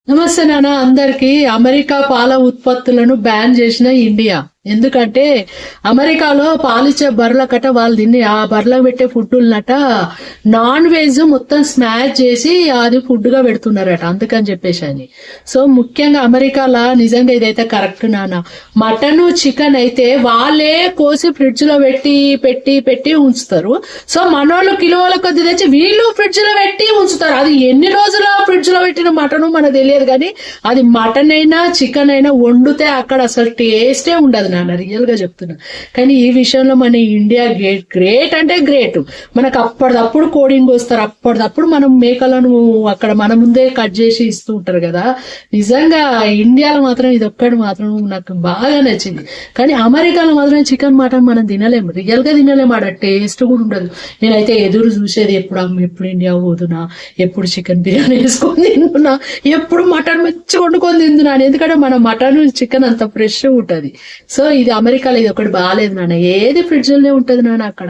నమస్తే నాన్న అందరికి. అమెరికా పాల ఉత్పత్తులను బ్యాన్ చేసిన ఇండియా. ఎందుకంటే అమెరికాలో పాలిచ్చే బర్రెలకట వాళ్ళు తిని ఆ బర్రెలకు పెట్టే ఫుడ్డులనట నాన్ వెజ్ మొత్తం స్మాష్ చేసి అది ఫుడ్ గా పెడుతున్నారట. అందుకని చెప్పేసి అని. సో ముఖ్యంగా అమెరికాలో నిజంగా ఇదైతే కరెక్ట్ నాన్న. మటన్ చికెన్ అయితే వాళ్ళే కోసి ఫ్రిడ్జ్ లో పెట్టి పెట్టి పెట్టి ఉంచుతారు. సో మనోళ్ళు కిలోల కొద్ది తెచ్చి వీళ్ళు ఫ్రిడ్జ్ లో పెట్టి ఉంచుతారు. అది ఎన్ని రోజుల ఫ్రిడ్జ్ లో పెట్టిన మటన్ మనకు తెలియదు, కానీ అది మటన్ అయినా చికెన్ అయినా వండితే అక్కడ అసలు టేస్టే ఉండదు నాన్న, రియల్ గా చెప్తున్నా. కానీ ఈ విషయంలో మన ఇండియా గ్రేట్ అంటే గ్రేట్. మనకు అప్పటిదప్పుడు కోడింగ్ వస్తారు, అప్పటిదప్పుడు మనం మేకలను అక్కడ మన ముందే కట్ చేసి ఇస్తూ ఉంటారు కదా. నిజంగా ఇండియాలో మాత్రం ఇది ఒక్కటి మాత్రం నాకు బాగా నచ్చింది. కానీ అమెరికాలో మాత్రం చికెన్ మటన్ మనం తినలేము, రియల్ గా తినలేము. ఆడ టేస్ట్ కూడా ఉండదు. నేనైతే ఎదురు చూసేది ఎప్పుడు ఇండియా పోదునా, ఎప్పుడు చికెన్ బిర్యానీ వేసుకొని తింటున్నా, ఎప్పుడు మటన్ మెచ్చి వండుకొని తింటున్నాను. ఎందుకంటే మన మటన్ చికెన్ అంత ఫ్రెష్ ఉంటది. సో ఇది అమెరికాలో ఇది ఒకటి బాగాలేదు నాన్న. ఏది ఫ్రిడ్జ్ లోనే ఉంటది నాన్న అక్కడ.